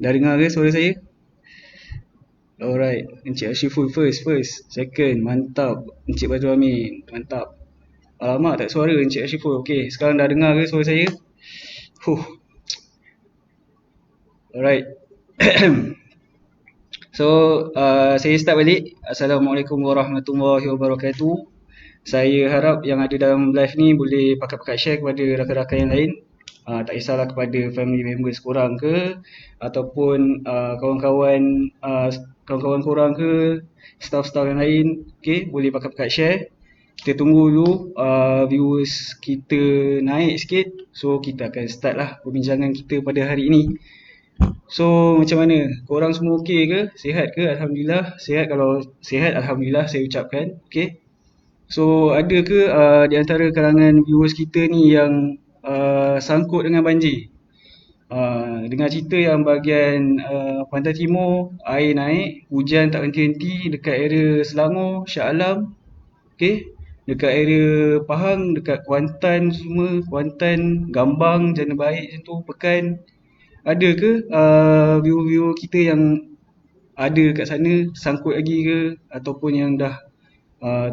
Dah dengar ke suara saya? Alright, Encik Ashiful first. Second, mantap. Encik Badrul Amin, mantap. Alamak, tak suara Encik Ashiful. Okay, sekarang dah dengar ke suara saya? Alright. So, saya start balik. Assalamualaikum warahmatullahi wabarakatuh. Saya harap yang ada dalam live ni boleh pakat-pakat share kepada rakan-rakan yang lain. Tak kisahlah kepada family members korang ke, ataupun kawan-kawan korang ke, staff-staff yang lain. Okay, boleh pakat-pakat share. Kita tunggu dulu viewers kita naik sikit. So, kita akan start lah perbincangan kita pada hari ini. So, macam mana? Korang semua okey ke? Sihat ke? Alhamdulillah. Sihat, kalau sihat, Alhamdulillah saya ucapkan. Okay. So, ada ke di antara kalangan viewers kita ni yang sangkut dengan banjir? Dengar cerita yang bahagian Pantai Timur air naik, hujan tak henti-henti dekat area Selangor, Shah Alam. Okay. Dekat area Pahang, dekat Kuantan semua, Kuantan, Gambang, Jana Baik macam tu, Pekan. Ada ke viewer-viewer kita yang ada kat sana sangkut lagi ke, ataupun yang dah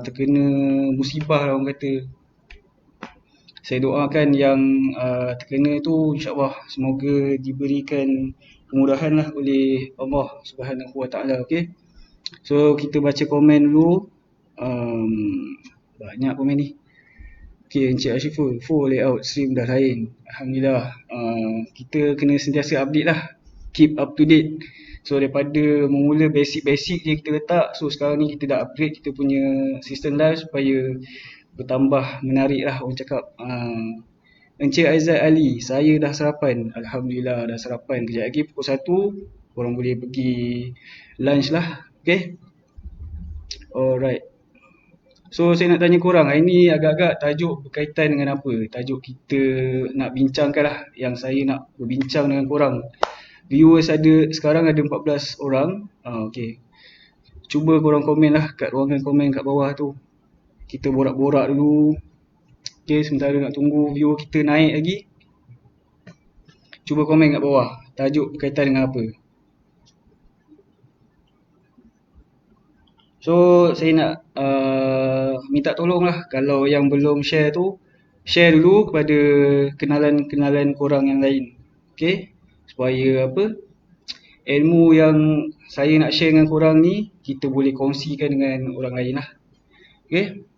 terkena musibah lah orang kata. Saya doakan yang terkena tu insyaAllah semoga diberikan kemudahan lah oleh Allah Subhanahu Wa Taala. Okay. So kita baca komen dulu. Banyak komen ni. Okay, Encik Ashiful, full layout stream dah lain. Alhamdulillah. Kita kena sentiasa update lah. Keep up to date. So daripada memula basic-basic je kita letak. So sekarang ni kita dah upgrade kita punya sistem live supaya bertambah menarik lah orang cakap. Encik Aizat Ali, saya dah sarapan. Alhamdulillah dah sarapan. Kejap lagi pukul 1 korang boleh pergi lunch lah. Okay. Alright. So saya nak tanya korang, hari ni agak-agak tajuk berkaitan dengan apa? Tajuk kita nak bincangkan lah, yang saya nak berbincang dengan korang. Viewers sekarang ada 14 orang. Okay. Cuba korang komen lah kat ruangan komen kat bawah tu. Kita borak-borak dulu. Okay, sementara nak tunggu viewer kita naik lagi. Cuba komen kat bawah, tajuk berkaitan dengan apa? So saya nak minta tolong lah, kalau yang belum share tu, share dulu kepada kenalan-kenalan korang yang lain. Okay, supaya apa, ilmu yang saya nak share dengan korang ni kita boleh kongsikan dengan orang lain lah. Okay.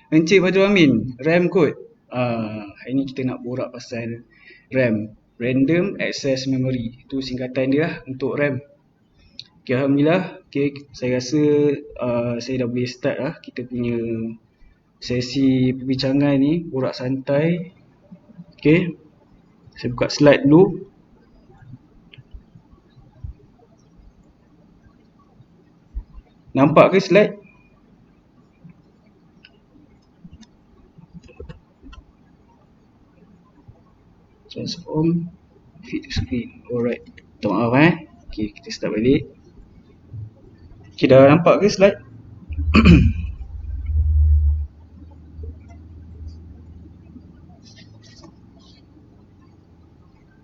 Encik Badrul Amin, RAM code. Hari ni kita nak borak pasal RAM, Random Access Memory. Itu singkatan dia lah untuk RAM. Okay, Alhamdulillah. Okay, saya rasa saya dah boleh start lah kita punya sesi perbincangan ni, borak santai. Okay, saya buka slide dulu. Nampak ke slide? Transform fit to screen. Alright. Minta maaf Okay, kita start balik. Okay, dah nampak ke slide?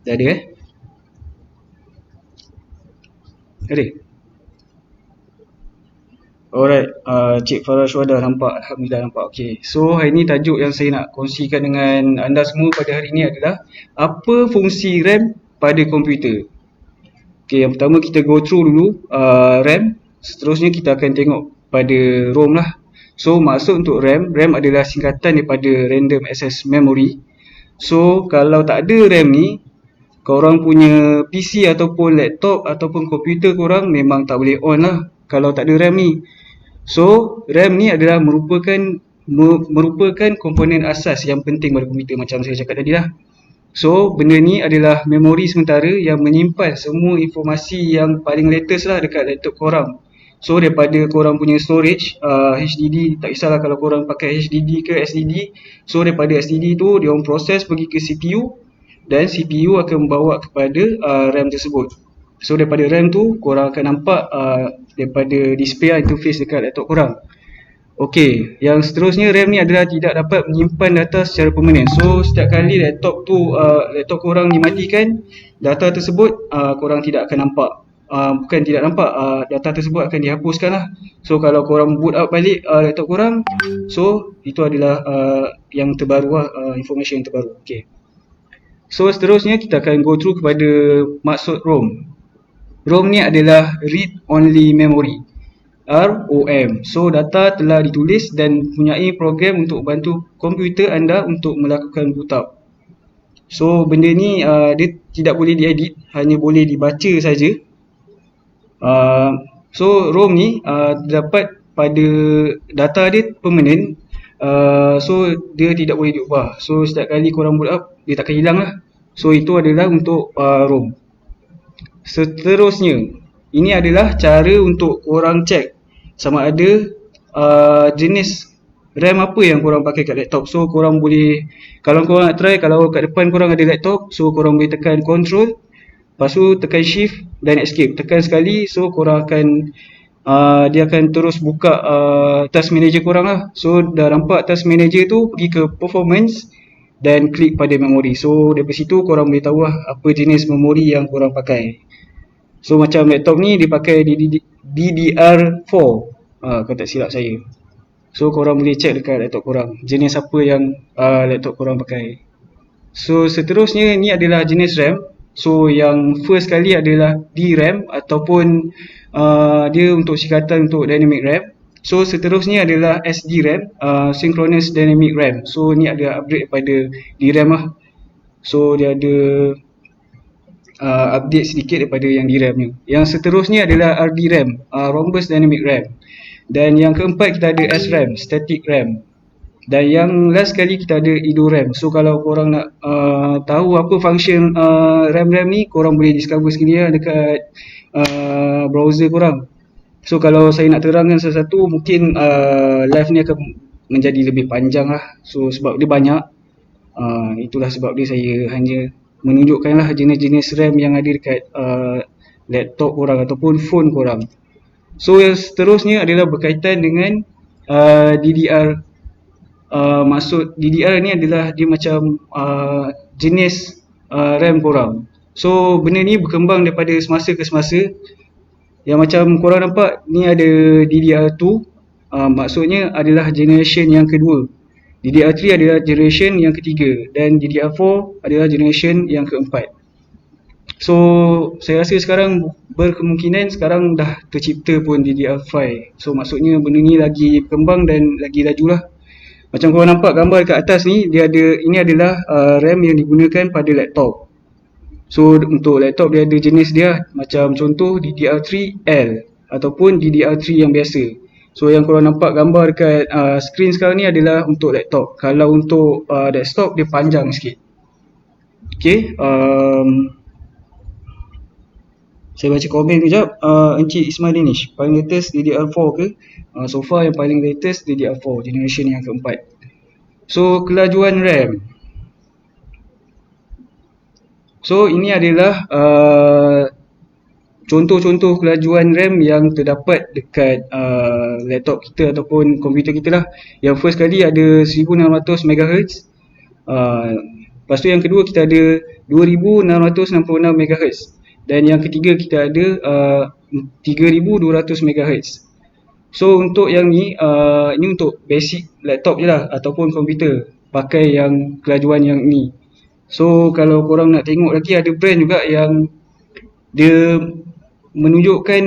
Dah ada Ada? Alright, Cik Farah Syuhada nampak. Alhamdulillah nampak. Okay, so hari ni tajuk yang saya nak kongsikan dengan anda semua pada hari ni adalah apa fungsi RAM pada komputer. Okay, yang pertama kita go through dulu RAM. Seterusnya kita akan tengok pada ROM lah. So maksud untuk RAM adalah singkatan daripada Random Access Memory. So kalau tak ada RAM ni, korang punya PC ataupun laptop ataupun komputer korang memang tak boleh on lah kalau tak ada RAM ni. So RAM ni adalah merupakan komponen asas yang penting pada komputer macam saya cakap tadi lah. So benda ni adalah memori sementara yang menyimpan semua informasi yang paling latest lah dekat laptop korang. So daripada korang punya storage HDD, tak kisahlah kalau korang pakai HDD ke SSD. So daripada SSD tu dia orang proses pergi ke CPU, dan CPU akan membawa kepada RAM tersebut. So daripada RAM tu korang akan nampak daripada display interface dekat laptop korang. Okey, yang seterusnya RAM ni adalah tidak dapat menyimpan data secara permanen. So setiap kali laptop korang dimatikan, data tersebut korang tidak akan nampak. Bukan tidak nampak, data tersebut akan dihapuskan lah. So kalau korang boot up balik laptop korang, so itu adalah yang terbaru lah, information yang terbaru. Okay. So seterusnya kita akan go through kepada maksud ROM. ROM ni adalah read only memory, ROM. So data telah ditulis dan mempunyai program untuk bantu komputer anda untuk melakukan boot up. So benda ni dia tidak boleh diedit, hanya boleh dibaca saja. So ROM ni dapat pada data dia permanent, so dia tidak boleh diubah. So setiap kali korang boot up, dia takkan hilang lah. So itu adalah untuk ROM. Seterusnya, ini adalah cara untuk korang check sama ada jenis RAM apa yang korang pakai kat laptop. So korang boleh, kalau korang nak try, kalau kat depan korang ada laptop, so korang boleh tekan control, lepas tu tekan shift dan escape. Tekan sekali, so korang akan dia akan terus buka task manager korang lah. So dah nampak task manager tu, pergi ke performance dan klik pada memori. So dari situ korang boleh tahu lah apa jenis memori yang korang pakai. So macam laptop ni dia pakai DDR4, kalau tak silap saya. So korang boleh check dekat laptop korang jenis apa yang laptop korang pakai. So seterusnya ni adalah jenis RAM. So yang first kali adalah DRAM ataupun dia untuk singkatan untuk dynamic RAM. So seterusnya adalah SDRAM, synchronous dynamic RAM. So ni ada upgrade pada DRAM lah. So dia ada update sedikit daripada yang DRAM ni. Yang seterusnya adalah RDRAM, rhombus dynamic RAM. Dan yang keempat kita ada SRAM, static RAM. Dan yang last kali kita ada EDORAM. So kalau korang nak tahu apa function RAM-RAM ni, korang boleh discover sendiri lah dekat browser korang. So kalau saya nak terangkan satu-satu, mungkin live ni akan menjadi lebih panjang lah. So sebab dia banyak, itulah sebab dia saya hanya menunjukkanlah jenis-jenis RAM yang ada dekat laptop korang ataupun phone korang. So yang seterusnya adalah berkaitan dengan DDR. Maksud DDR ni adalah dia macam jenis RAM korang. So benda ni berkembang daripada semasa ke semasa. Yang macam korang nampak ni ada DDR2, maksudnya adalah generation yang kedua. DDR3 adalah generation yang ketiga dan DDR4 adalah generation yang keempat. So saya rasa sekarang berkemungkinan sekarang dah tercipta pun DDR5. So maksudnya benda ni lagi berkembang dan lagi laju lah. Macam korang nampak gambar dekat atas ni, dia ada, ini adalah RAM yang digunakan pada laptop. So untuk laptop dia ada jenis dia, macam contoh DDR3L ataupun DDR3 yang biasa. So yang korang nampak gambar dekat screen sekarang ni adalah untuk laptop. Kalau untuk desktop dia panjang sikit. Okay, saya baca komen kejap. Encik Ismail Danish, paling latest DDR4 ke? So far yang paling latest DDR4, generation yang keempat. So kelajuan RAM. So ini adalah contoh-contoh kelajuan RAM yang terdapat dekat laptop kita ataupun komputer kita lah. Yang first kali ada 1600 MHz. Lepas tu yang kedua kita ada 2666 MHz. Dan yang ketiga kita ada 3200 MHz. So untuk yang ni, ini untuk basic laptop je lah ataupun komputer, pakai yang kelajuan yang ni. So kalau korang nak tengok lagi, ada brand juga yang dia menunjukkan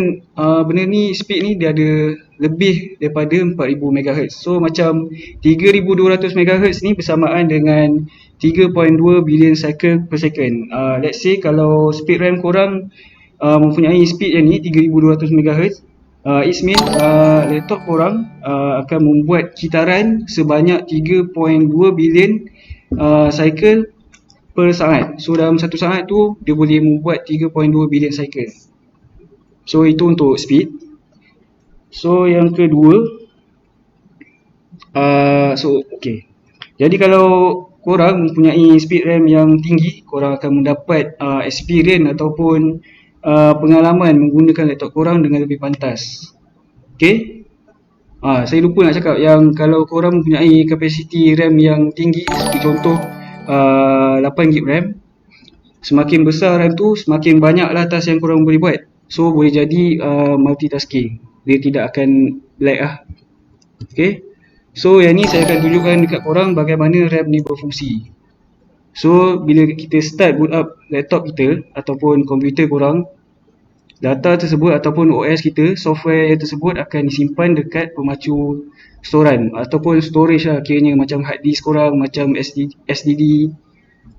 benda ni, speed ni dia ada lebih daripada 4000 MHz. So macam 3200 MHz ni bersamaan dengan 3.2 billion cycle per second. Let's say kalau speed RAM korang mempunyai speed yang ni 3200 MHz, it means laptop korang akan membuat kitaran sebanyak 3.2 billion cycle per saat. So dalam satu saat tu dia boleh membuat 3.2 billion cycle. So itu untuk speed. So yang kedua, okay. Jadi kalau korang mempunyai speed RAM yang tinggi, korang akan mendapat experience ataupun pengalaman menggunakan laptop korang dengan lebih pantas. Okay. Saya lupa nak cakap yang kalau korang mempunyai kapasiti RAM yang tinggi, seperti contoh 8GB RAM, semakin besar RAM tu, semakin banyaklah task yang korang boleh buat. So boleh jadi multitasking. Dia tidak akan lag lah. Okay. So yang ni saya akan tunjukkan dekat korang bagaimana RAM ni berfungsi. So bila kita start boot up laptop kita ataupun komputer korang, data tersebut ataupun OS kita, software tersebut akan disimpan dekat pemacu storan ataupun storage lah, kiranya macam hard disk korang, macam SDD.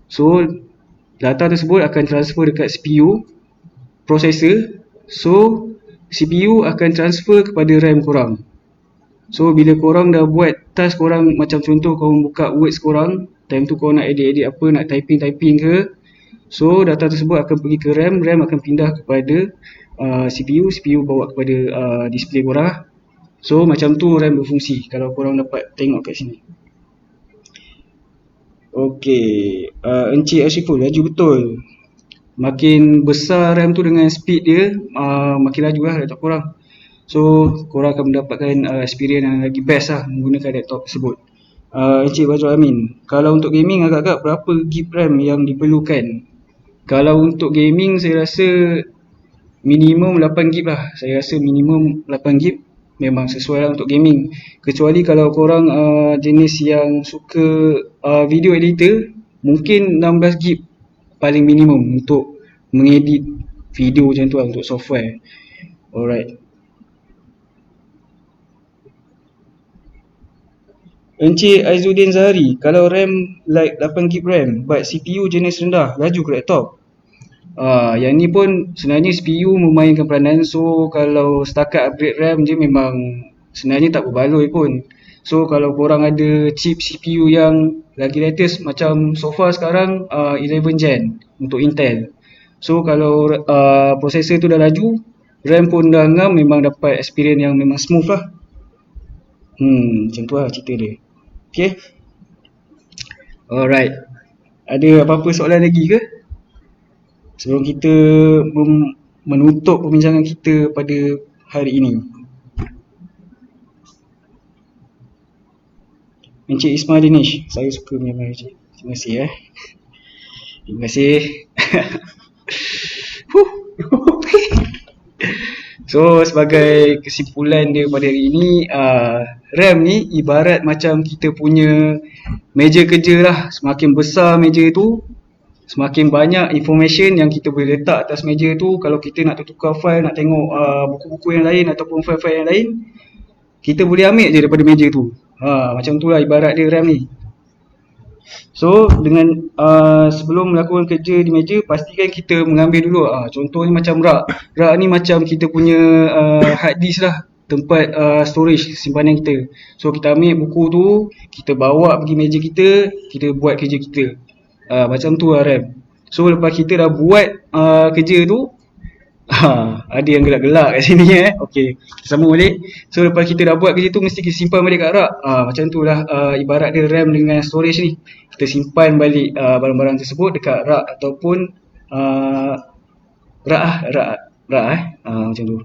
So data tersebut akan transfer dekat CPU, processor. So CPU akan transfer kepada RAM korang. So bila korang dah buat task korang, macam contoh korang buka Words korang, time tu korang nak edit apa, nak typing ke, so data tersebut akan pergi ke RAM, RAM akan pindah kepada CPU bawa kepada display korang. So macam tu RAM berfungsi, kalau korang dapat tengok kat sini. Okay, Encik Ashiful, laju betul. Makin besar RAM tu dengan speed dia, makin laju lah laptop korang. So korang akan mendapatkan experience yang lagi best lah menggunakan laptop tersebut. Encik Fazrul Amin, kalau untuk gaming agak-agak berapa GB RAM yang diperlukan? Kalau untuk gaming saya rasa minimum 8GB lah. Saya rasa minimum 8GB memang sesuai lah untuk gaming. Kecuali kalau korang jenis yang suka video editor, mungkin 16GB paling minimum untuk mengedit video macam tu lah, untuk software. Alright. Encik Aizuddin Zahari, kalau RAM like 8GB RAM but CPU jenis rendah, laju ke laptop? Yang ni pun sebenarnya CPU memainkan peranan. So kalau setakat upgrade RAM je memang sebenarnya tak berbaloi pun. So kalau korang ada chip CPU yang lagi latest, macam so far sekarang 11 Gen untuk Intel. So kalau processor tu dah laju, RAM pun dah ngam, memang dapat experience yang memang smooth lah. Macam tu lah cerita dia. Okay. Alright. Ada apa-apa soalan lagi ke? Sebelum kita menutup perbincangan kita pada hari ini. Encik Ismail Danish, saya suka memang Encik. Terima kasih Terima kasih. So sebagai kesimpulan dia pada hari ini, RAM ni ibarat macam kita punya meja kerja lah. Semakin besar meja tu, semakin banyak information yang kita boleh letak atas meja tu. Kalau kita nak tukar file, nak tengok buku-buku yang lain ataupun file-file yang lain, kita boleh ambil je daripada meja tu. Macam tu lah ibarat dia RAM ni. So dengan sebelum melakukan kerja di meja, pastikan kita mengambil dulu contohnya macam rak. Rak ni macam kita punya hard disk lah, tempat storage simpanan kita. So kita ambil buku tu, kita bawa pergi meja kita, kita buat kerja kita. Macam tu lah RAM. So lepas kita dah buat kerja tu, ada yang gelak-gelak kat sini Okay, kita sambung balik. So lepas kita dah buat kerja tu, mesti kita simpan balik kat rak. Macam tu lah ibarat dia RAM dengan storage ni. Kita simpan balik barang-barang tersebut dekat rak ataupun rak macam tu.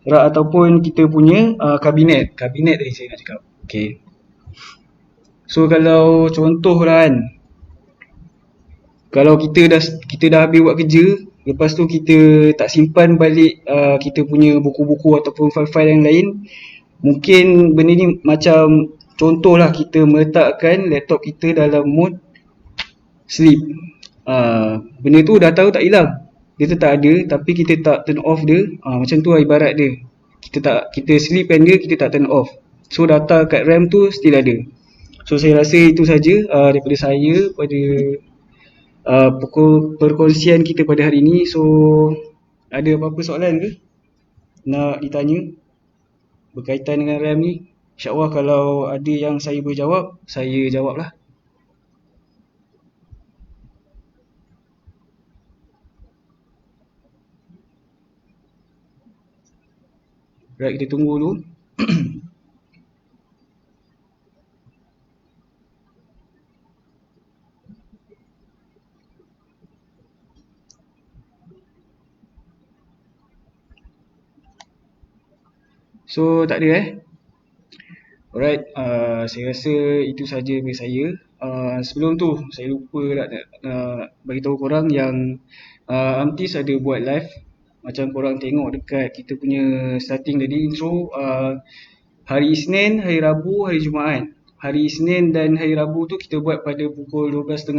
Rak ataupun kita punya kabinet tadi saya nak cakap. Okay. So kalau contoh lah kan, kalau kita dah habis buat kerja, lepas tu kita tak simpan balik kita punya buku-buku ataupun file-file yang lain, mungkin benda ni macam contohlah kita meletakkan laptop kita dalam mode sleep. Benda tu dah tahu tak hilang, dia tetap ada, tapi kita tak turn off dia. Macam tu lah ibarat dia. Kita sleepkan dia, kita tak turn off. So data kat RAM tu still ada. So saya rasa itu saja daripada saya pada pukul perkongsian kita pada hari ini. So ada apa-apa soalan ke nak ditanya berkaitan dengan RAM ni? InsyaAllah kalau ada yang saya boleh jawab, saya jawab lah. Right, kita tunggu dulu. So tak ada Alright, saya rasa itu saja dari saya. Sebelum tu saya lupa nak bagi tahu korang yang Amtis ada buat live. Macam korang tengok dekat kita punya starting tadi intro, hari Isnin, hari Rabu, hari Jumaat. Hari Isnin dan hari Rabu tu kita buat pada pukul 12.30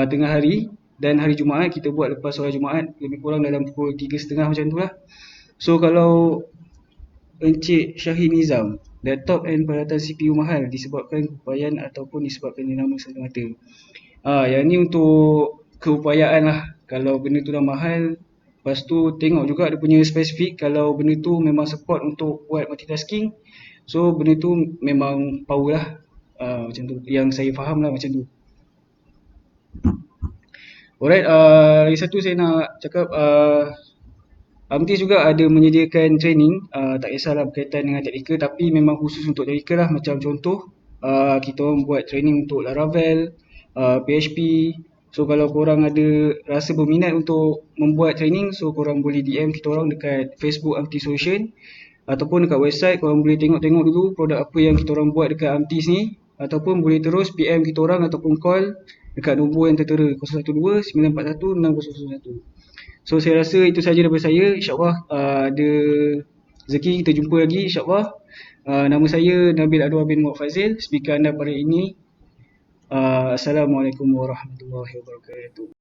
tengah hari, dan hari Jumaat kita buat lepas solat Jumaat, lebih kurang dalam pukul 3.30 macam tu lah. So kalau Encik Syahid Nizam, laptop and peralatan CPU mahal disebabkan keupayaan ataupun disebabkan dinama semata-mata. Yang ni untuk keupayaan lah. Kalau benda tu dah mahal, lepas tu tengok juga dia punya spesifik. Kalau benda tu memang support untuk buat multitasking, so benda tu memang power lah. Macam tu, yang saya faham lah macam tu. Alright, lagi satu saya nak cakap, Amtis juga ada menyediakan training, tak kisahlah berkaitan dengan teknikal, tapi memang khusus untuk teknikal lah. Macam contoh, kita orang buat training untuk Laravel, PHP. So kalau korang ada rasa berminat untuk membuat training, so korang boleh DM kita orang dekat Facebook Amtis Solution, ataupun dekat website korang boleh tengok-tengok dulu produk apa yang kita orang buat dekat Amtis ni, ataupun boleh terus PM kita orang ataupun call dekat nombor yang tertera 012 941 6001. So saya rasa itu saja daripada saya. InsyaAllah ada rezeki kita jumpa lagi insyaAllah. Nama saya Nabil Adwar bin Muhammad Fazil, speaker anda pada ini. Assalamualaikum warahmatullahi wabarakatuh.